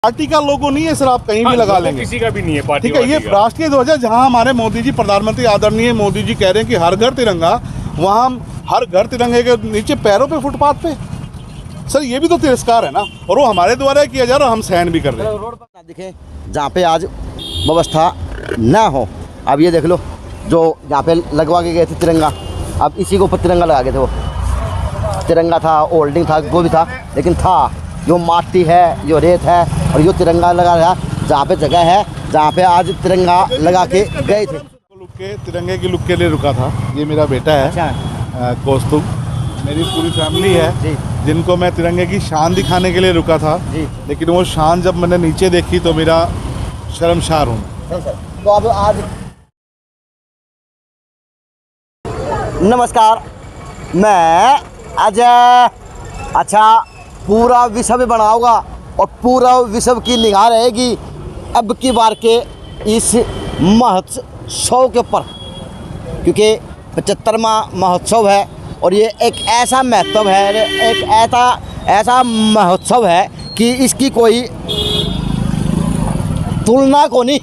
Party का लोगो नहीं है सर, आप कहीं भी लगा लेंगे, किसी का भी नहीं है पार्टी। ठीक है। ये राष्ट्रीय ध्वज है। जहां हमारे मोदी जी, प्रधानमंत्री आदरणीय मोदी जी कह रहे हैं कि हर घर तिरंगा, वहां हम हर घर तिरंगे के नीचे पैरों पे, फुटपाथ पे, सर ये भी तो तिरस्कार है ना। और वो हमारे द्वारा किया जा रहा है, हम सहन भी कर रहे हैं। रोड पर ना दिखे जहाँ पे आज व्यवस्था ना हो। अब ये देख लो, जो यहाँ पे लगवा के गए थे तिरंगा, अब इसी के ऊपर तिरंगा लगा गए थे। वो तिरंगा था, होल्डिंग था, जो भी था, लेकिन था जो माटी है, जो रेत है, और जो तिरंगा लगा रहा जहाँ पे जगह है, जहाँ पे आज तिरंगा लगा के गए थे। लुक के तिरंगे की लुक के लिए रुका था। ये मेरा बेटा है कौस्तुभ, मेरी पूरी फैमिली है जी, जिनको मैं तिरंगे की शान दिखाने के लिए रुका था जी। लेकिन वो शान जब मैंने नीचे देखी तो मेरा शर्मसार हूँ। तो अब आज नमस्कार, मैं अजय। अच्छा, पूरा विश्व बनाऊंगा और पूरा विश्व की निगाह रहेगी अब की बार के इस महोत्सव के ऊपर, क्योंकि 75वां महोत्सव है और ये एक ऐसा महत्व है, एक ऐसा महोत्सव है कि इसकी कोई तुलना को नहीं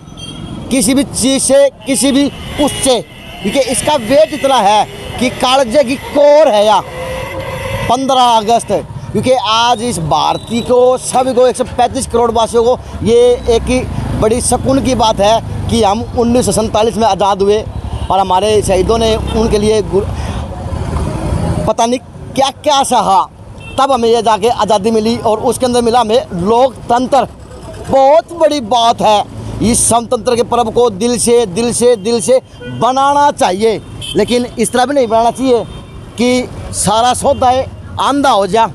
किसी भी चीज़ से, किसी भी उससे, क्योंकि इसका वेट इतना है कि कालजे की कोर है या 15 अगस्त, क्योंकि आज इस भारतीय को, सभी को, 135 करोड़ वासियों को ये एक ही बड़ी सुकून की बात है कि हम 1947 में आज़ाद हुए और हमारे शहीदों ने उनके लिए पता नहीं क्या क्या सहा, तब हमें ये जाके आज़ादी मिली और उसके अंदर मिला हमें लोकतंत्र। बहुत बड़ी बात है। इस स्वतंत्र के पर्व को दिल से बनाना चाहिए, लेकिन इस तरह भी नहीं बनाना चाहिए कि सारा सौदा आंधा हो जा,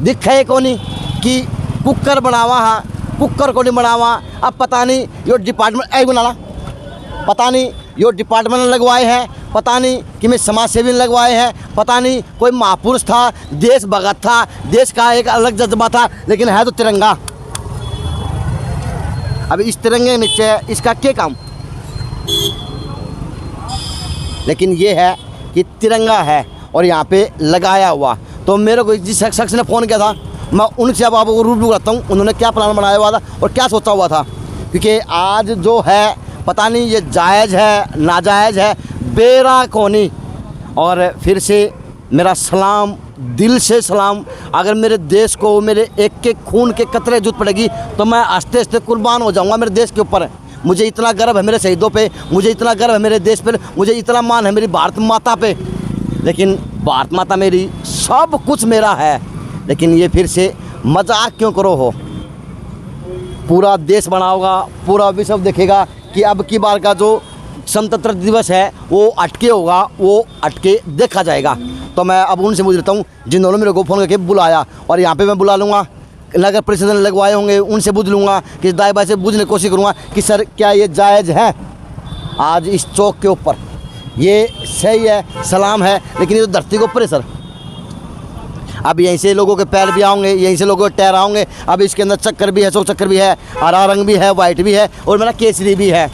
दिखे को नहीं कि कुकर बनावा है, कुकर को नहीं बनावा। अब पता नहीं यो डिपार्टमेंट ऐ बनाना, पता नहीं यो डिपार्टमेंट लगवाए हैं, पता नहीं कि मैं समाज सेवी लगवाए हैं, पता नहीं कोई महापुरुष था, देश भगत था, देश का एक अलग जज्बा था, लेकिन है तो तिरंगा। अब इस तिरंगे के नीचे इसका क्या काम, लेकिन ये है कि तिरंगा है और यहाँ पे लगाया हुआ। तो मेरे को जिस शख्स ने फ़ोन किया था, मैं उनसे अब आपको रूबरू करता हूँ उन्होंने क्या प्लान बनाया हुआ था और क्या सोचा हुआ था, क्योंकि आज जो है पता नहीं ये जायज़ है नाजायज़ है, बेरा कोनी। और फिर से मेरा सलाम, दिल से सलाम। अगर मेरे देश को मेरे एक एक खून के कतरे जरूरत पड़ेगी तो मैं आस्ते आस्ते कुर्बान हो जाऊंगा मेरे देश के ऊपर। मुझे इतना गर्व है मेरे शहीदों पे, मुझे इतना गर्व है मेरे देश पे, मुझे इतना मान है मेरी भारत माता पे। लेकिन भारत माता मेरी, सब कुछ मेरा है, लेकिन ये फिर से मजाक क्यों करो हो। पूरा देश बनाओगा, पूरा विश्व देखेगा कि अब की बार का जो स्वतंत्रता दिवस है वो अटके होगा, वो अटके देखा जाएगा। तो मैं अब उनसे पूछ लेता हूँ जिन्होंने मेरे को फ़ोन करके बुलाया, और यहाँ पे मैं बुला लूँगा, नगर परिषद ने लगवाए होंगे उनसे पूछ लूँगा, कि दाई बाई से पूछने की कोशिश करूँगा कि सर क्या ये जायज़ है आज इस चौक के ऊपर, ये सही है, सलाम है, लेकिन ये तो धरती के ऊपर है सर। अब यहीं से लोगों के पैर भी आएंगे, यहीं से लोगों के टैर आएंगे। अब इसके अंदर चक्कर भी है, 100 चक्कर भी है, हरा रंग भी है, वाइट भी है, और मेरा केसरी भी है,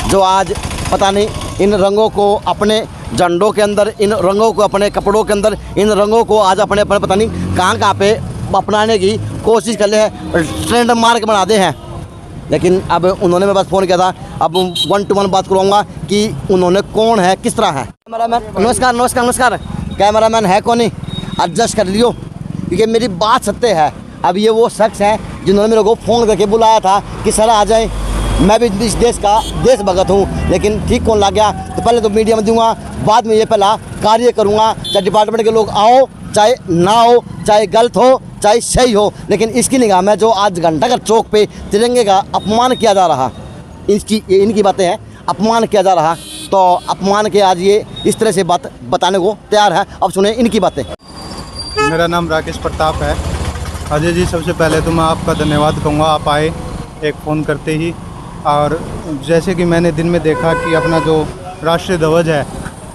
जो आज पता नहीं इन रंगों को अपने झंडों के अंदर, इन रंगों को अपने कपड़ों के अंदर, इन रंगों को आज अपने पता नहीं कहाँ पे अपनाने की कोशिश कर रहे हैं, ट्रेंड मार्क बना दे हैं। लेकिन अब उन्होंने मेरे पास फ़ोन किया था, अब 1 to 1 बात करूँगा कि उन्होंने कौन है, किस तरह है। कैमरामैन नमस्कार नमस्कार नमस्कार, कैमरामैन है कौन नहीं, एडजस्ट कर लियो, क्योंकि मेरी बात सत्य है। अब ये वो शख्स हैं जिन्होंने मेरे को फ़ोन करके बुलाया था कि सर आ जाए, मैं भी इस देश का देश भगत हूँ, लेकिन ठीक कौन लग गया। तो पहले तो मीडिया में दूंगा, बाद में ये पहला कार्य करूँगा, चाहे डिपार्टमेंट के लोग आओ, चाहे ना हो, चाहे गलत हो, चाहे सही हो, लेकिन इसकी निगाह में जो आज घंटाघर चौक पे तिरंगे का अपमान किया जा रहा, इनकी बातें हैं, अपमान किया जा रहा, तो अपमान के आज ये इस तरह से बात बताने को तैयार है। अब सुने इनकी बातें। मेरा नाम राकेश प्रताप है। अजय जी, सबसे पहले तो मैं आपका धन्यवाद कहूँगा, आप आए एक फ़ोन करते ही। और जैसे कि मैंने दिन में देखा कि अपना जो राष्ट्रीय ध्वज है,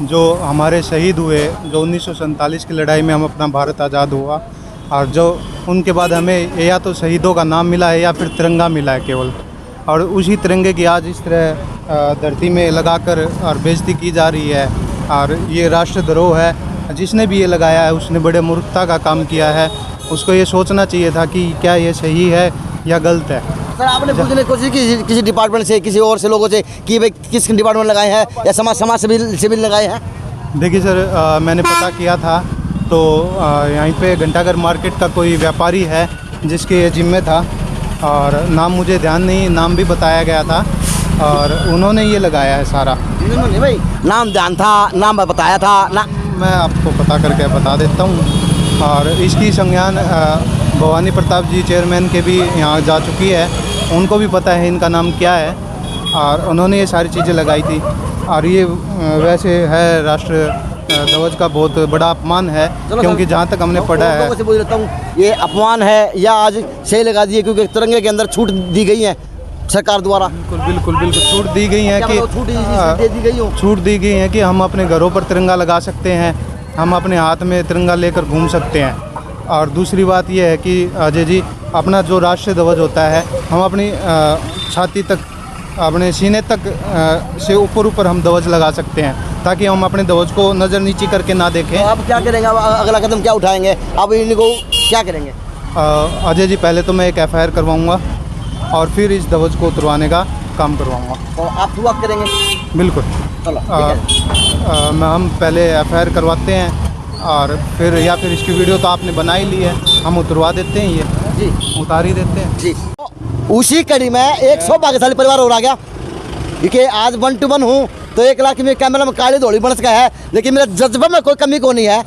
जो हमारे शहीद हुए, जो 1947 की लड़ाई में हम अपना भारत आज़ाद हुआ, और जो उनके बाद हमें या तो शहीदों का नाम मिला है या फिर तिरंगा मिला है केवल, और उसी तिरंगे की आज इस तरह धरती में लगाकर और बेइज्जती की जा रही है। और ये राष्ट्रीय धरोहर है, जिसने भी ये लगाया है उसने बड़े मूर्खता का काम किया है। उसको ये सोचना चाहिए था कि क्या ये सही है या गलत है। सर आपने पूछने की कोशिश की किसी डिपार्टमेंट से, किसी और से लोगों से कि भाई किस डिपार्टमेंट लगाए हैं या समाज सिविल लगाए हैं? देखिए सर, मैंने पता किया था तो यहीं पे घंटाघर मार्केट का कोई व्यापारी है जिसके ये जिम्मे था, और नाम मुझे ध्यान नहीं, नाम भी बताया गया था और उन्होंने ये लगाया है सारा। नहीं भाई, नाम ध्यान था, नाम बताया था ना? मैं आपको पता करके बता देता हूँ। और इसकी संज्ञान भवानी प्रताप जी चेयरमैन के भी यहाँ जा चुकी है, उनको भी पता है इनका नाम क्या है, और उन्होंने ये सारी चीज़ें लगाई थी। और ये वैसे है राष्ट्र ध्वज का बहुत बड़ा अपमान है, क्योंकि जहाँ तक हमने पढ़ा है। लोगों से बोल देता हूँ, ये अपमान है या आज सही लगा दिए क्योंकि तिरंगे के अंदर छूट दी गई है सरकार द्वारा? बिल्कुल छूट दी गई है कि छूट दी गई है कि हम अपने घरों पर तिरंगा लगा सकते हैं, हम अपने हाथ में तिरंगा लेकर घूम सकते हैं। और दूसरी बात यह है कि अजय जी, अपना जो राष्ट्रीय ध्वज होता है हम अपनी छाती तक, अपने सीने तक से ऊपर हम ध्वज लगा सकते हैं, ताकि हम अपने ध्वज को नज़र नीचे करके ना देखें। तो आप क्या करेंगे, अब अगला कदम क्या उठाएंगे, अब इनको क्या करेंगे? अजय जी, पहले तो मैं एक FIR करवाऊँगा और फिर इस ध्वज को उतरवाने का काम करवाऊँगा। तो आप शुरुआत करेंगे? बिल्कुल। चलो हम पहले FIR करवाते हैं और फिर या फिर इसकी वीडियो तो आपने बना ही ली है, हम उतरवा देते हैं, ये जी उतार ही देते हैं जी। उसी कड़ी में एक सौभाग्यशाली परिवार और आ गया, क्योंकि आज 1 to 1 हूँ तो 1 लाख में कैमरा में काली धोली बन सका है, लेकिन मेरे जज्बे में कोई कमी को नहीं है।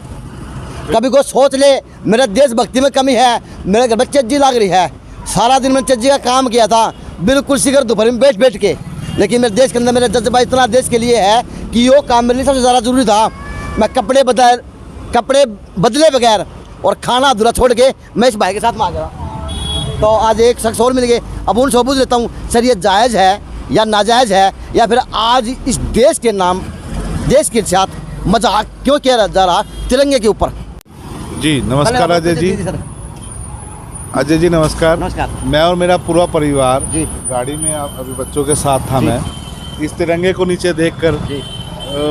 कभी कोई सोच ले मेरे देशभक्ति में कमी है, मेरे घर में चज्जी लग रही है, सारा दिन मैंने चज्जी का काम किया था, बिल्कुल शिखर दोपहर में बैठ के, लेकिन मेरे देश के अंदर मेरा जज्बा इतना देश के लिए है कि वो काम मेरे लिए सबसे ज़्यादा ज़रूरी था। मैं कपड़े बदले बगैर और खाना अधूरा छोड़ के मैं इस भाई के साथ में आ गया। तो आज एक शख्स और मिल गए, अब उनसे पूछ लेता हूँ, सर ये जायज़ है या नाजायज़ है, या फिर आज इस देश के नाम, देश के साथ मजाक क्यों किया जा रहा तिरंगे के ऊपर? जी नमस्कार अजय जी। अजय जी नमस्कार। नमस्कार। मैं और मेरा पूरा परिवार जी गाड़ी में अभी बच्चों के साथ था। जी। मैं इस तिरंगे को नीचे देखकर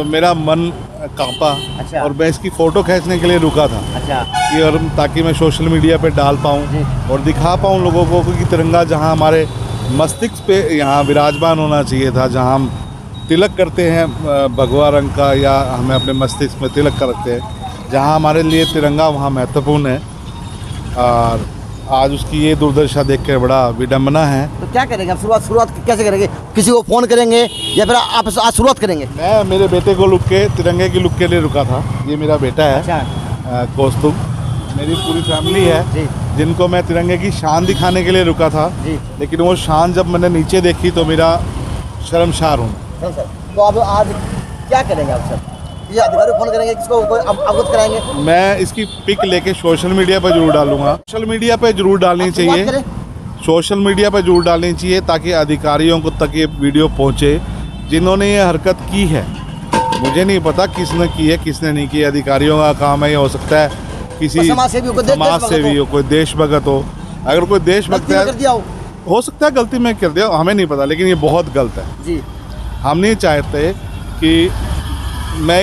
मेरा मन कांपा। अच्छा। और मैं इसकी फ़ोटो खींचने के लिए रुका था। अच्छा। कि और ताकि मैं सोशल मीडिया पे डाल पाऊँ और दिखा पाऊँ लोगों को कि तिरंगा जहाँ हमारे मस्तिष्क पे यहाँ विराजमान होना चाहिए था, जहाँ हम तिलक करते हैं भगवा रंग का, या हमें अपने मस्तिष्क में तिलक करते हैं, जहाँ हमारे लिए तिरंगा वहाँ महत्वपूर्ण है। और आज उसकी ये दुर्दशा देख कर बड़ा विडम्बना है। तो क्या करेंगे आप? शुरुआत कैसे करेंगे? किसी को फ़ोन करेंगे या फिर आप आज शुरुआत करेंगे? मैं मेरे बेटे को तिरंगे की लुक के लिए रुका था। ये मेरा बेटा है। अच्छा। कौस्तुभ। मेरी पूरी फैमिली है जी। जिनको मैं तिरंगे की शान दिखाने के लिए रुका था जी। लेकिन वो शान जब मैंने नीचे देखी तो मेरा शर्मशार हूँ। तो अब आज क्या करेंगे आप सर? ये अधिकारी फ़ोन करेंगे, किसको अवगत कराएंगे? मैं इसकी पिक लेके सोशल मीडिया पर जरूर डालूंगा। सोशल मीडिया पे जरूर डालनी चाहिए, सोशल मीडिया पे जरूर डालनी चाहिए, ताकि अधिकारियों को तक ये वीडियो पहुंचे जिन्होंने ये हरकत की है। मुझे नहीं पता किसने की है किसने नहीं की। अधिकारियों का काम है, ये हो सकता है किसी समाज सेवी हो, कोई देशभक्त हो। अगर कोई देशभक्त है हो सकता है गलती में कर दिया, हमें नहीं पता, लेकिन ये बहुत गलत है जी। हम नहीं चाहते कि मैं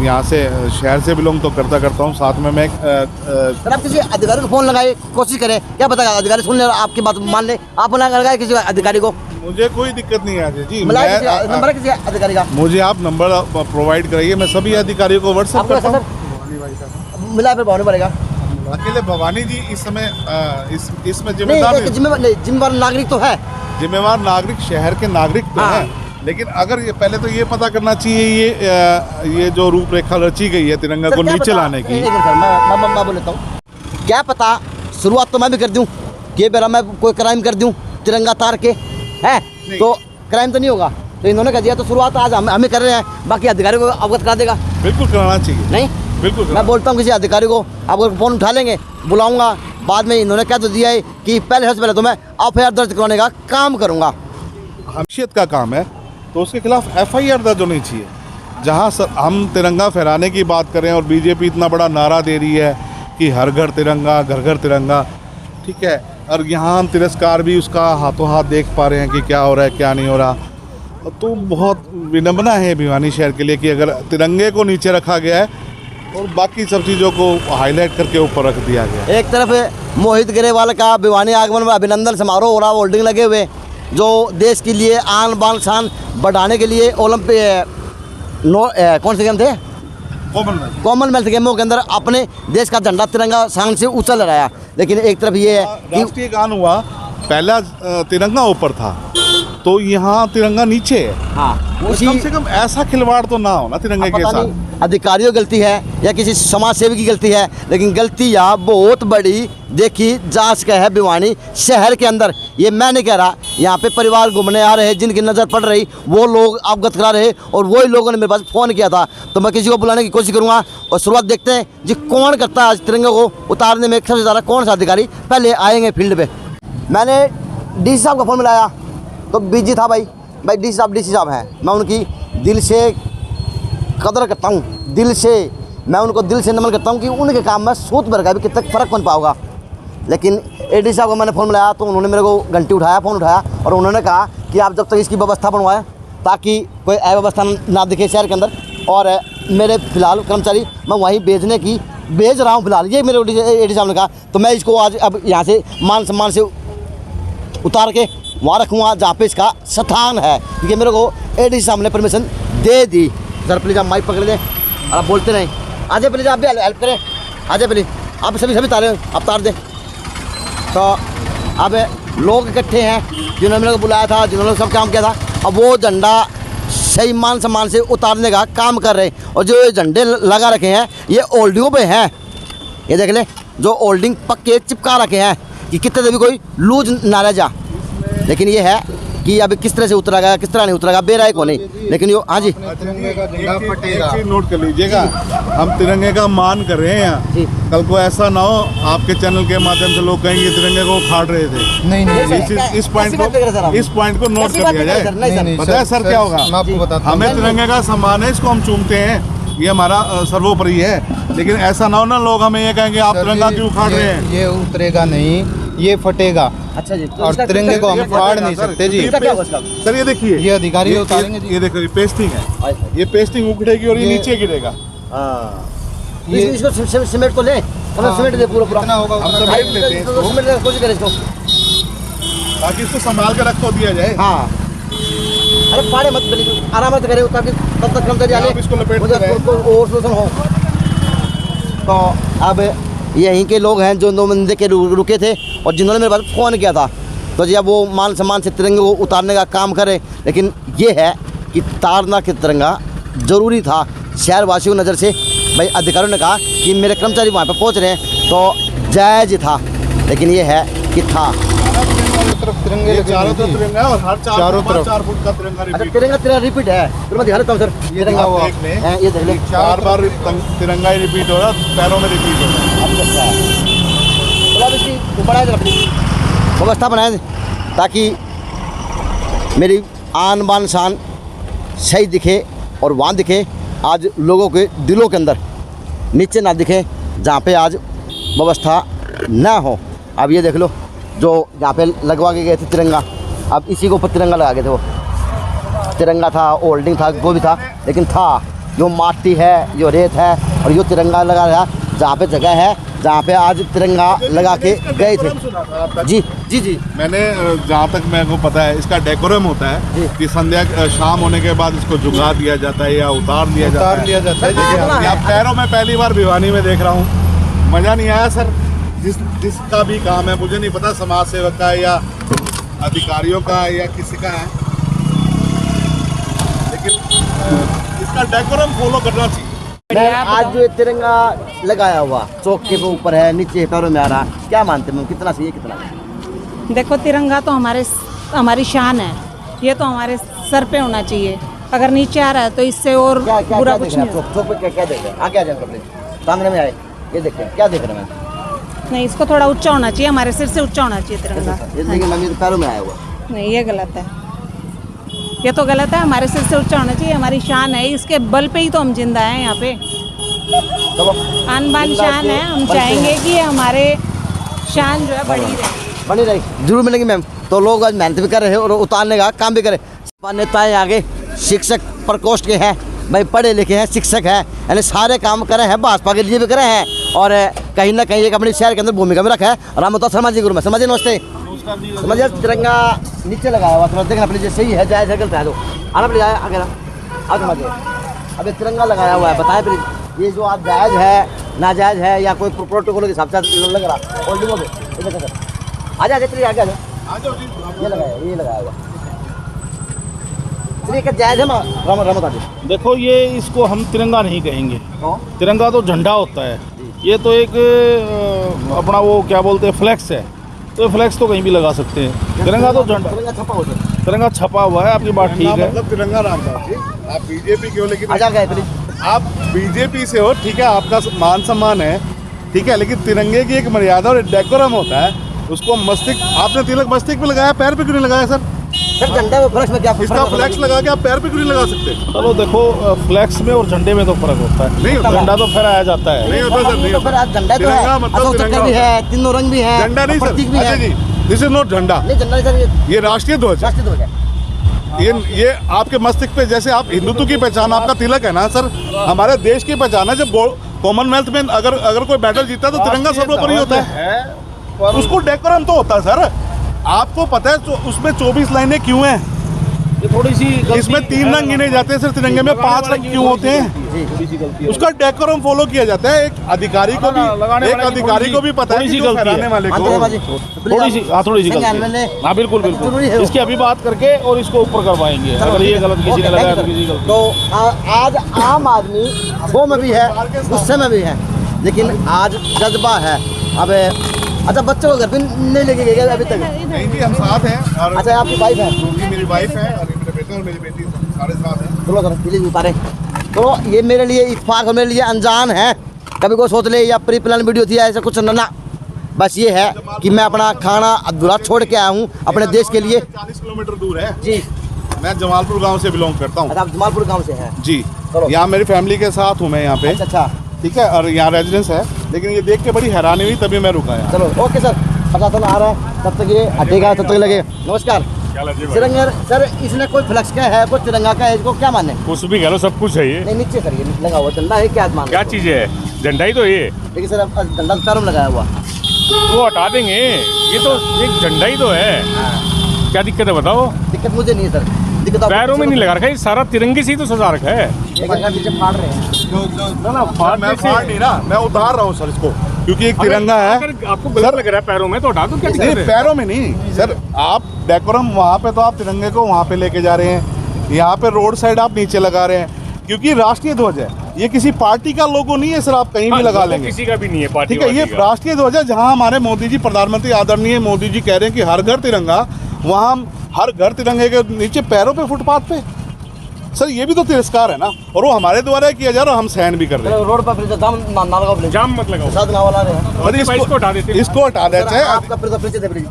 यहाँ से शहर से बिलोंग तो करता हूँ, साथ में मैं सर आप किसी अधिकारी को फ़ोन लगाए, कोशिश करें, क्या पता अधिकारी सुन ले, आपकी बात मान ले, आप लगाए किसी अधिकारी को। मुझे कोई दिक्कत नहीं है जी। नंबर है किसी अधिकारी का? मुझे आप नंबर प्रोवाइड कराइए, मैं सभी अधिकारियों को व्हाट्सएप करता हूँ। मिला फिर भवानी पड़ेगा अकेले भवानी जी इस समय इसमें जिम्मेदार नागरिक तो है, जिम्मेवार नागरिक शहर के नागरिक तो है, लेकिन अगर ये पहले तो ये पता करना चाहिए ये जो रूपरेखा रची गई है तिरंगा को नीचे लाने की। मैं बोल लेता हूँ, क्या पता शुरुआत तो मैं भी कर दूँ कि मेरा मैं कोई क्राइम कर दूँ तिरंगा तार के, है तो क्राइम तो नहीं होगा। तो इन्होंने कर दिया तो शुरुआत आज हमें कर रहे हैं, बाकी अधिकारी को अवगत करा देगा। बिल्कुल कराना चाहिए। नहीं बिल्कुल मैं बोलता हूँ किसी अधिकारी को, आप फ़ोन उठा लेंगे, बुलाऊंगा। बाद में इन्होंने क्या तो दिया है कि पहले से पहले तो मैं FIR दर्ज करवाने का काम करूँगा। हैसियत का काम है तो उसके खिलाफ FIR दर्ज होनी चाहिए। जहाँ हम तिरंगा फहराने की बात करें और बीजेपी इतना बड़ा नारा दे रही है कि हर घर तिरंगा, घर घर तिरंगा, ठीक है, और यहाँ हम तिरस्कार भी उसका हाथों हाथ देख पा रहे हैं कि क्या हो रहा है क्या नहीं हो रहा। तो बहुत विडम्बना है भिवानी शहर के लिए कि अगर तिरंगे को नीचे रखा गया है और बाकी सब चीज़ों को हाईलाइट करके ऊपर रख दिया गया। एक तरफ मोहित ग्रेवाल का भिवानी आगमन में अभिनंदन समारोह हो रहा, होल्डिंग लगे हुए जो देश के लिए आन बान शान बढ़ाने के लिए कौन से गेम थे, कॉमनवेल्थ गेमों के अंदर अपने देश का झंडा तिरंगा शान से ऊंचा लहराया। लेकिन एक तरफ ये है कि राष्ट्रीय गान हुआ, पहला तिरंगा ऊपर था तो यहाँ तिरंगा नीचे है। हाँ, और कम से कम ऐसा खिलवाड़ तो ना हो ना तिरंगे के साथ। अधिकारियों की गलती है या किसी समाज सेवी की गलती है, लेकिन गलती यहाँ बहुत बड़ी देखी जांच का है भिवानी शहर के अंदर। ये मैं नहीं कह रहा, यहाँ पे परिवार घूमने आ रहे जिनकी नज़र पड़ रही वो लोग अवगत करा रहे और वही लोगों ने मेरे पास फ़ोन किया था, तो मैं किसी को बुलाने की कोशिश करूँगा। और शुरुआत देखते हैं जी कौन करता है आज तिरंगे को उतारने में सबसे ज़्यादा, कौन सा अधिकारी पहले आएंगे फील्ड पे। मैंने डी सी साहब का फ़ोन मिलाया तो बिजी था भाई डी सी साहब हैं, मैं उनकी दिल से कदर करता हूँ, दिल से मैं उनको दिल से नमन करता हूँ कि उनके काम में सूत भर का भी कितना फ़र्क बन पाओगा। लेकिन एडी साहब को मैंने फ़ोन मिलाया तो उन्होंने मेरे को घंटी फ़ोन उठाया और उन्होंने कहा कि आप जब तक इसकी व्यवस्था बनवाएं ताकि कोई अव्यवस्था ना दिखे शहर के अंदर, और मेरे फ़िलहाल कर्मचारी मैं वहीं भेज रहा हूँ फ़िलहाल, ये मेरे एडी साहब ने कहा। तो मैं इसको आज अब यहाँ से मान सम्मान से उतार के वहाँ रखूँगा जहाँ पे इसका स्थान है, क्योंकि मेरे को एडी साहब ने permission they the. Sir please आप माइक पकड़ लें और आप बोलते रहें, आ जाए प्लीज़, आप भी हेल्प करें, आ जाए प्लीज़, आप सभी तारे आप तार दें। तो अब लोग इकट्ठे हैं जिन्होंने मेरे को बुलाया था, जिन्होंने सब काम किया था, अब वो झंडा सही मान सम्मान से उतारने का काम कर रहे हैं। और जो ये झंडे लगा रखे हैं ये होल्डिंगों पे हैं, ये देख लें, जो होल्डिंग पक्के चिपका रखे हैं कि कितने से भी कोई लूज ना रह जा। लेकिन ये है कि अब किस तरह से उतरेगा किस तरह नहीं उतरेगा बेराय को नहीं, लेकिन यो हाँ जी तिरंगे का झंडा फटेगा। एक चीज़ नोट कर लीजिएगा, हम तिरंगे का मान कर रहे हैं यहाँ, कल को ऐसा ना हो आपके चैनल के माध्यम से लोग कहेंगे तिरंगे को उखाड़ रहे थे। नहीं इस पॉइंट को नोट कर लिया जाए। पता है सर क्या होगा, मैं आपको बताता हूँ। हमें तिरंगे का सम्मान है, इसको हम चूमते हैं, ये हमारा सर्वोपरि है। लेकिन ऐसा ना हो ना लोग हमें ये कहेंगे आप तिरंगा क्यों उखाड़ रहे हैं। ये उतरेगा नहीं, ये फटेगा। अच्छा जी, और तिरंगे को हम फाड़ नहीं सकते जी। सर ये देखिए, ये अधिकारी उतारेंगे जी। ये देखो, ये पेस्टिंग है, ये पेस्टिंग उखड़ेगी और ये नीचे गिरेगा। ये इसको सीमेंट तो ले, मतलब सीमेंट दे पूरा कितना होगा हम समेट लेते हैं इसको, सीमेंट की कोशिश करें इसको, ताकि इसको संभाल के रख तो दिया जाए। हाँ अरे फाड़े मत बिल्कुल आराम से करे ताकि तब तक कर्मचारी आने आप इसको लपेटते रहें। और सोल्यूशन हो। तो अब यहीं के लोग हैं जो 2 बंदे के रुके थे और जिन्होंने मेरे पास फ़ोन किया था, तो जी अब वो मान सम्मान से तिरंगे को उतारने का काम करे। लेकिन ये है कि तारना के तिरंगा ज़रूरी था शहर वासियों की नज़र से। भाई अधिकारियों ने कहा कि मेरे कर्मचारी वहाँ पर पहुँच रहे हैं तो जायज़ था, लेकिन ये है कि था तिरंगे ये चारों तरफ तिरंगा है और हर चारों तरफ 4 फुट का तिरंगा अच्छा रिपीट। तिरंगा रिपीट है, फिर मैं दिखा देता हूँ सर। ये तिरंगा वो देख लें, हैं, ये देख लें 4 बार तिरंगा ही रिपीट हो रहा है, पैरों में रिपीट हो रहा है। तो अब इसकी बढ़ाए जरा व्यवस्था बनाए ताकि मेरी आन बान शान सही दिखे और वहाँ दिखे आज लोगों के दिलों के अंदर, नीचे ना दिखे जहाँ पे आज व्यवस्था ना हो। अब ये देख लो जो यहाँ पे लगवा के गए थे तिरंगा, अब इसी के ऊपर तिरंगा लगा गए थे। वो तिरंगा था, होल्डिंग था, वो भी था, लेकिन था जो माटी है, जो रेत है, और जो तिरंगा लगा रहा जहाँ पे जगह है जहाँ पे आज तिरंगा लगा के गए थे। जी जी जी मैंने जहाँ तक मेरे को पता है इसका डेकोरम होता है कि संध्या शाम होने के बाद इसको झुका दिया जाता है या उतार दिया जाता है। है। या पैरों में पहली बार भिवानी में देख रहा हूँ, मज़ा नहीं आया सर। जिसका भी काम है, मुझे नहीं पता समाज सेवक का है या अधिकारियों का है या किसी का है, लेकिन इसका डेकोरम फॉलो करना चाहिए। आज जो तिरंगा लगाया हुआ चौक के ऊपर है, नीचे पैरों में आ रहा, क्या मानते हैं कितना सही है कितना नहीं? देखो तिरंगा तो हमारी शान है, ये तो हमारे सर पे होना चाहिए। अगर नीचे आ रहा है तो इससे और क्या क्या बुरा क्या कुछ देख रहे नहीं हैं? चौक पे क्या देख रहे हैं? आगे आ जाए सामने में आए, ये देखते हैं क्या देख रहे हैं? नहीं, इसको थोड़ा ऊंचा होना चाहिए, हमारे सिर से ऊंचा होना चाहिए तिरंगा। ये देखिए मम्मी तो पैरों में आया हुआ। नहीं, ये गलत है, ये तो गलत है। हमारे सिर से ऊंचा होना चाहिए, हमारी शान है, इसके बल पे ही तो हम जिंदा हैं यहाँ पे। तो आन बान शान है, हम चाहेंगे कि हमारे शान जो है बढ़ी रहे। बनी रही जरूर मिलेंगी मैम। तो लोग आज मेहनत भी कर रहे हैं और उतारने का काम भी करे। नेताएं आगे शिक्षक प्रकोष्ठ के हैं, भाई पढ़े लिखे हैं, शिक्षक हैं, यानी सारे काम करे हैं, भाजपा के लिए भी करे हैं और कहीं ना कहीं एक अपने शहर के अंदर भूमिका में रखा है। रामवता शर्मा जी गुरु में समझिए, नमस्ते। समझिए तिरंगा नीचे लगाया हुआ, थोड़ा देखना प्लीज, सही है, जायज़ है, गलत है तो आना प्लीज, आगे ना आप समझिए। अब ये तिरंगा लगाया हुआ है, बताएं प्लीज ये जो आप जायज़ है, नाजायज़ है या कोई प्रोटोकॉल के हिसाब से लग रहा है? आ जाए प्लीज, आगे आ जाओ। ये लगाया हुआ क्या जायज़ है रामवता जी? देखो ये इसको हम तिरंगा नहीं कहेंगे, तिरंगा तो झंडा होता है, ये तो एक अपना वो क्या बोलते हैं फ्लैक्स है, तो फ्लैक्स तो कहीं भी लगा सकते हैं, तिरंगा तो झंडा, तिरंगा छपा हुआ है, आपकी बात ठीक है। मतलब तिरंगा रामदास जी, आप बीजेपी के हो, लेकिन आजा गए प्लीज, आप बीजेपी से हो, ठीक है, आपका मान सम्मान है, ठीक है, लेकिन तिरंगे की एक मर्यादा और एक डेकोरम होता है, उसको मस्तिष्क, आपने तिलक मस्तिष्क पे लगाया, पैर पे क्यों नहीं लगाया सर? झंडे में फ्लैक्स में क्या इसका फ्लैक्स लगा के आप पैर पे क्यों नहीं लगा सकते? चलो देखो, फ्लैक्स में और झंडे में तो फर्क होता है, नहीं होता। झंडा तो फहराया जाता है। नहीं होता सर, नहीं तो फिर होता। आज झंडा तो है, तिरंगा मतलब अशोक चक्र तिरंगा भी है, तीनों रंग भी है, झंडा नहीं प्रतीक भी सर, है। अच्छा जी, दिस इज नॉट झंडा, नहीं झंडा नहीं सर, ये राष्ट्रीय ध्वज है। राष्ट्रीय ध्वज है। ये आपके मस्तिष्क पे, जैसे आप हिंदुत्व की पहचान, आपका तिलक है ना सर, हमारे देश की पहचान है। जब कॉमनवेल्थ में अगर कोई मेडल जीता है तो तिरंगा सर्वोपरि होता है, उसको डेकोरम तो होता है सर। आपको पता है उसमें 24 लाइनें क्यों हैं? ये थोड़ी सी इसमें 3 रंग गिने जाते हैं सर, तिरंगे में 5 रंग क्यों होते हैं? थोड़ी सी गलती है, उसका डेकोरम फॉलो किया जाता है। एक अधिकारी को भी पता है कि जो फहराने वाले को थोड़ी सी गलती है। हाँ बिल्कुल बिल्कुल, इसकी अभी बात करके और इसको ऊपर करवाएंगे, अगर ये गलत किसी ने लगाया तो किसी गलती। तो आज आम आदमी वो में भी है, गुस्से में भी है, लेकिन आज जज्बा है। अब अच्छा, बच्चों को घर पे नहीं लेके गए अभी तक? नहीं जी, हम साथ हैं। और अच्छा, आपकी वाइफ है? ये मेरी वाइफ है और ये मेरे बेटे और मेरी बेटी सारे साथ हैं। चलो सर प्लीज उतारे। तो ये मेरे लिए इत्तेफाक और मेरे लिए अनजान है, कभी कोई सोच ले या प्री प्लान वीडियो थी ऐसा कुछ ना, बस ये है कि मैं अपना खाना अधूरा छोड़ के आया हूँ अपने देश के लिए। 40 किलोमीटर दूर है जी, मैं जमालपुर गांव से बिलोंग करता हूँ। अच्छा आप जमालपुर गाँव से हैं? जी, चलो। यहाँ मेरी फैमिली के साथ हूँ मैं यहाँ पे, अच्छा, ठीक है, और यहाँ रेजिडेंस है, लेकिन ये देख के बड़ी हैरानी हुई, तभी मैं रुका यहाँ। चलो ओके सर, प्रशासन आ रहा है, तब तक ये हटेगा, तब तक लगे। नमस्कार। तिरंगा सर, इसमें कोई फ्लक्स का है, कोई तिरंगा का है, इसको क्या माने? कुछ भी कह लो, सब कुछ है ये। नहीं नीचे सर, ये लगा हुआ झंडा है, क्या मान? क्या चीज है? झंडा ही तो ये। लेकिन सर अब झंडा पैरों में लगाया हुआ, वो हटा देंगे, ये तो एक झंडा ही तो है। क्या दिक्कत है बताओ? दिक्कत मुझे नहीं है सर, दिक्कत पैरों में नहीं लगा रखा है, सारा तिरंगे से ही तो सजा रखा है। पीछे फाड़ रहे हैं। मैं फाड़ नहीं रहा, मैं उतार रहा हूँ सर इसको, क्योंकि एक तिरंगा है। अगर आपको गलत लग रहा है पैरों में तो हटा दो, क्या दिक्कत नहीं, है? पैरों में नहीं सर, आप डेकोरम वहाँ पे तो आप तिरंगे को वहाँ पे लेके जा रहे हैं, यहाँ पे रोड साइड आप नीचे लगा रहे हैं, क्योंकि राष्ट्रीय ध्वज है, ये किसी पार्टी का लोगो नहीं है सर, आप कहीं भी लगा लेंगे, किसी का भी नहीं है पार्टी, ठीक है। ये राष्ट्रीय ध्वज है, जहाँ हमारे मोदी जी, प्रधानमंत्री आदरणीय मोदी जी कह रहे हैं कि हर घर तिरंगा, वहाँ हम हर घर तिरंगे के नीचे पैरों पे, फुटपाथ पे, सर ये भी तो तिरस्कार है ना, और वो हमारे द्वारा किया जा रहा है, हम सहन भी कर रहे हैं। रोड पर फिर जाम ना लगाओ, जाम मत लगाओ, साथ गाँव वाला रहे। और इसको हटा देते हैं। इसको हटा देते हैं। आपका परिचय दे।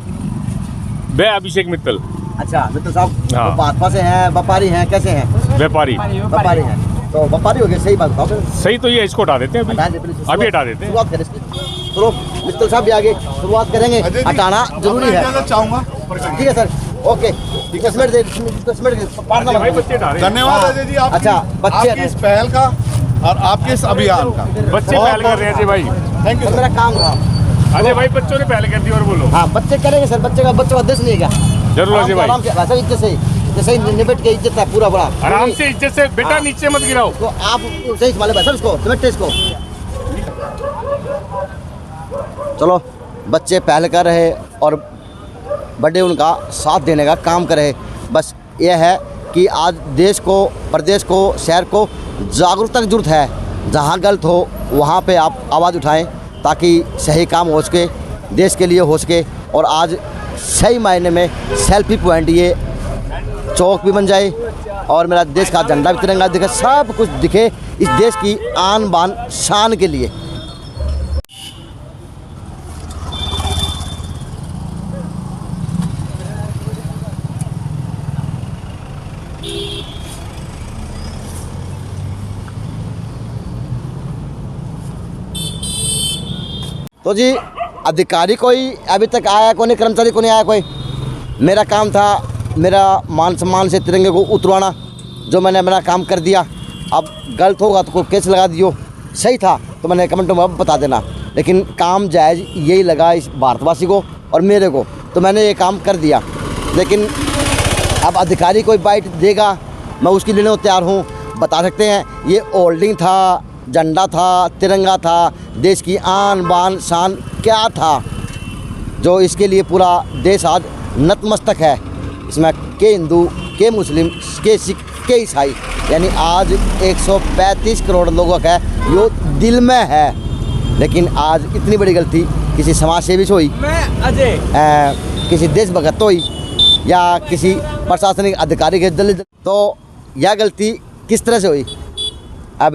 मैं अभिषेक मित्तल, अच्छा मित्तल साहब, हाँ। तो भाजपा से हैं, व्यापारी हैं, कैसे हैं? व्यापारी। व्यापारी हैं, तो व्यापारी हो गए, सही बात बताओ। सही तो ये, इसको हटा देते हैं हटा दे, please। अभी हटा देते हैं। शुरुआत करें इसकी। चलो मित्तल साहब भी आगे शुरुआत करेंगे, अजय जी, हटाना जरूरी है। मैं चाहूँगा, ठीक है सर, ओके। 10 मिनट दे, 10 मिनट पार्टनर भाई बच्चे हटा रहे हैं। धन्यवाद अजय जी, आपकी अच्छा, बच्चे आपकी इस पहल का और आपके इस अभियान का बच्चे पहल कर रहे हैं अजय भाई। Thank you sir, sir. मेरा काम था। अजय भाई बच्चों ने पहल कर दी, और बोलो। हाँ बच्चे करेंगे सर, बच्चों का देश नहीं है क्या? जरूर अजय भाई, आराम से, वैसे इज्जत से, जैसे ही निपट के इज्जत है पूरा बड़ा आराम से इज्जत से बेटा, हाँ। नीचे मत गिराओ। तो आप सही संभाले भाई सर, इसको समेटे इसको। चलो बच्चे पहल कर रहे और बड़े उनका साथ देने का काम कर रहे। बस यह है कि आज देश को, प्रदेश को, शहर को जागरूकता की जरूरत है। जहाँ गलत हो वहाँ पे आप आवाज़ उठाएं, ताकि सही काम हो सके, देश के लिए हो सके। और आज सही मायने में सेल्फी पॉइंट ये चौक भी बन जाए और मेरा देश का झंडा भी तिरंगा दिखे, सब कुछ दिखे इस देश की आन बान शान के लिए। तो जी अधिकारी कोई अभी तक आया कोई नहीं, कर्मचारी को नहीं आया कोई। मेरा काम था मेरा मान सम्मान से तिरंगे को उतरवाना, जो मैंने अपना काम कर दिया। अब गलत होगा तो कोई केस लगा दियो, सही था तो मैंने कमेंट में बता देना, लेकिन काम जायज़ यही लगा इस भारतवासी को और मेरे को, तो मैंने ये काम कर दिया। लेकिन अब अधिकारी कोई बाइट देगा, मैं उसकी लेने को तैयार हूँ। बता सकते हैं ये होल्डिंग था, झंडा था, तिरंगा था, देश की आन बान शान क्या था, जो इसके लिए पूरा देश आज नतमस्तक है। इसमें के हिंदू, के मुस्लिम, के सिख, के ईसाई, यानी आज 135 करोड़ लोगों का यो दिल में है। लेकिन आज इतनी बड़ी गलती किसी समाज सेवी से हुई, किसी देशभक्त तो हुई, या किसी प्रशासनिक अधिकारी के दल, तो यह गलती किस तरह से हुई अब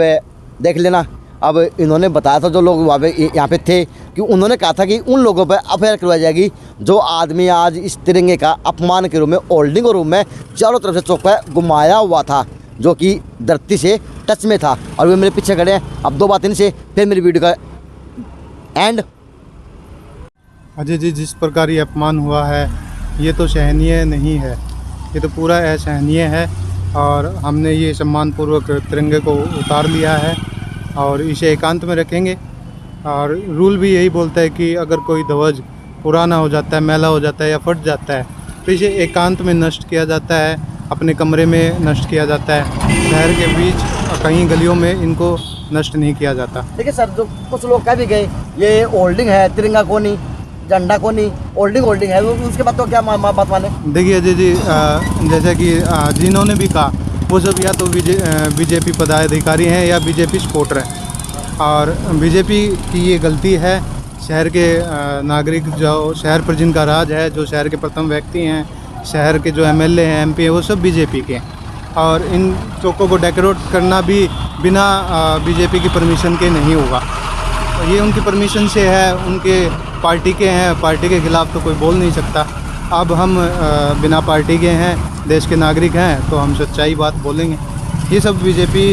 देख लेना। अब इन्होंने बताया था जो लोग वहाँ पे यहाँ पे थे कि उन्होंने कहा था कि उन लोगों पर एफआईआर करवाई जाएगी जो आदमी आज इस तिरंगे का अपमान के रूप में होल्डिंग रूप में चारों तरफ से चौक पर घुमाया हुआ था, जो कि धरती से टच में था। और वे मेरे पीछे खड़े हैं। अब 2 बात इनसे, फिर मेरी वीडियो का एंड। अजय जी, जिस प्रकार ये अपमान हुआ है ये तो सहनीय नहीं है, ये तो पूरा असहनीय है। और हमने ये सम्मानपूर्वक तिरंगे को उतार लिया है और इसे एकांत में रखेंगे। और रूल भी यही बोलता है कि अगर कोई ध्वज पुराना हो जाता है, मैला हो जाता है या फट जाता है तो इसे एकांत में नष्ट किया जाता है, अपने कमरे में नष्ट किया जाता है। शहर के बीच कहीं गलियों में इनको नष्ट नहीं किया जाता। देखिए सर, जो कुछ लोग कह भी गए ये होल्डिंग है, तिरंगा को नहीं, झंडा को नहीं, होल्डिंग है, उसके बाद तो क्या बात माने। देखिए अजय जी, जैसा कि जिन्होंने भी कहा वो सब या तो बीजेपी पदाधिकारी हैं या बीजेपी सपोर्टर हैं। और बीजेपी की ये गलती है। शहर के नागरिक, जो शहर पर जिनका राज है, जो शहर के प्रथम व्यक्ति हैं, शहर के जो एमएलए हैं, एमपी हैं, वो सब बीजेपी के हैं। और इन चौकों को डेकोरेट करना भी बिना बीजेपी की परमिशन के नहीं होगा। ये उनकी परमिशन से है, उनके पार्टी के हैं, पार्टी के खिलाफ तो कोई बोल नहीं सकता। अब हम बिना पार्टी के हैं, देश के नागरिक हैं, तो हम सच्चाई बात बोलेंगे। ये सब बीजेपी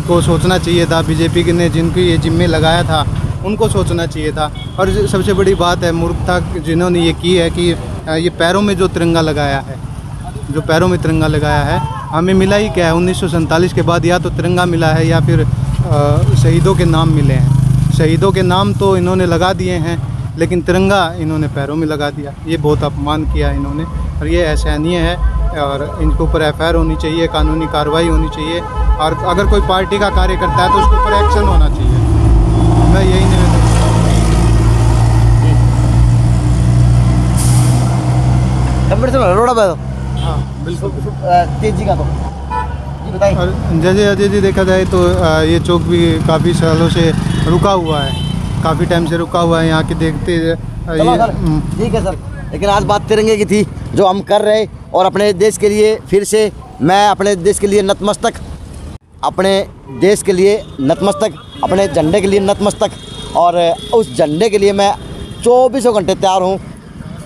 को सोचना चाहिए था। बीजेपी ने जिनको ये जिम्मे लगाया था उनको सोचना चाहिए था। और सबसे बड़ी बात है मूर्खता जिन्होंने ये की है कि ये पैरों में जो तिरंगा लगाया है, जो पैरों में तिरंगा लगाया है, हमें मिला ही क्या है। 1947 के बाद या तो तिरंगा मिला है या फिर शहीदों के नाम मिले हैं। शहीदों के नाम तो इन्होंने लगा दिए हैं, लेकिन तिरंगा इन्होंने पैरों में लगा दिया। ये बहुत अपमान किया इन्होंने और ये असहनीय है। और इनके ऊपर एफआईआर होनी चाहिए, कानूनी कार्रवाई होनी चाहिए। और अगर कोई पार्टी का कार्य करता है तो उसके ऊपर एक्शन होना चाहिए। मैं यही निवेदन। हाँ बिल्कुल तेजी का तो बताइए। और जैसे अजय जी देखा जाए तो ये चौक भी काफ़ी सालों से रुका हुआ है, काफ़ी टाइम से रुका हुआ है। यहाँ के देखते ठीक है सर, लेकिन आज बात तिरंगे की थी जो हम कर रहे, और अपने देश के लिए फिर से मैं अपने देश के लिए नतमस्तक, अपने देश के लिए नतमस्तक, अपने झंडे के लिए नतमस्तक। और उस झंडे के लिए मैं 24 घंटे तैयार हूँ,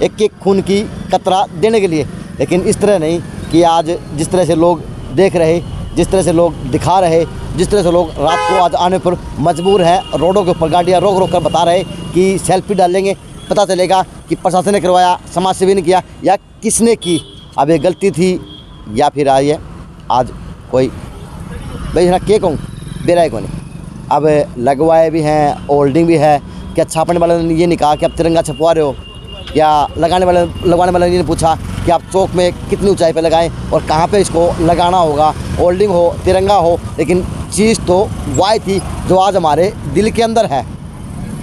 एक एक खून की कतरा देने के लिए। लेकिन इस तरह नहीं कि आज जिस तरह से लोग देख रहे, जिस तरह से लोग दिखा रहे, जिस तरह से लोग रात को आज आने पर मजबूर हैं, रोडों के ऊपर गाड़ियाँ रोक रोक कर बता रहे कि सेल्फी डालेंगे, पता चलेगा कि प्रशासन ने करवाया, समाज सेवी ने किया, या किसने की। अब ये गलती थी या फिर आई है आज कोई भाई ना के कहूँ बेराय को नहीं। अब लगवाए भी हैं, होल्डिंग भी है कि छापने वाले ने ये नहीं कहा कि आप तिरंगा छपवा रहे हो, या लगवाने वाले ने पूछा कि आप चौक में कितनी ऊंचाई पे लगाएं और कहाँ पे इसको लगाना होगा, होल्डिंग हो, तिरंगा हो। लेकिन चीज़ तो वही थी जो आज हमारे दिल के अंदर है।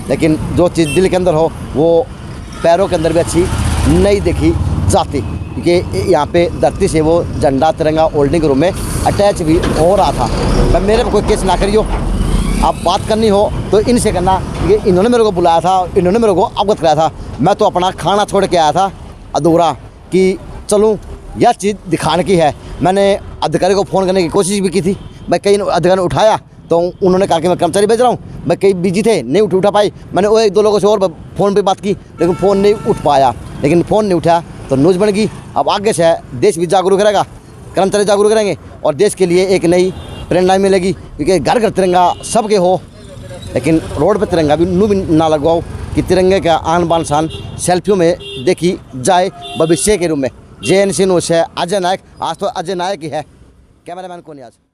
लेकिन जो चीज़ दिल के अंदर हो वो पैरों के अंदर भी अच्छी नहीं देखी जाती, क्योंकि यहाँ पे धरती से वो झंडा तिरंगा होल्डिंग रूम में अटैच भी हो रहा था। मैं मेरे पे कोई केस ना करियो, आप बात करनी हो तो इनसे करना। ये इन्होंने मेरे को बुलाया था, इन्होंने मेरे को अवगत कराया था। मैं तो अपना खाना छोड़ के आया था अधूरा कि चलूँ, यह चीज़ दिखाने की है। मैंने अधिकारी को फ़ोन करने की कोशिश भी की थी, मैं कई अधिकारी ने उठाया तो उन्होंने कहा कि मैं कर्मचारी भेज रहा हूँ, मैं कई बिजी थे नहीं उठा पाई। मैंने वो 1-2 लोगों से और फ़ोन पे बात की, लेकिन फ़ोन नहीं उठ पाया। लेकिन फ़ोन नहीं उठाया तो न्यूज़ बन गई। अब आगे से देश भी जागरूक रहेगा, कर्मचारी जागरूक रहेंगे और देश के लिए एक नई प्रेरणा मिलेगी। क्योंकि घर घर तिरंगा सबके हो, लेकिन रोड पे तिरंगा भी ना लगवाओ कि तिरंगे का आन बान शान सेल्फियों में देखी जाए भविष्य के रूप में। JNC न्यूज़ है अजय नायक। आज तो अजय नायक ही है, कैमरामैन को नहीं आज।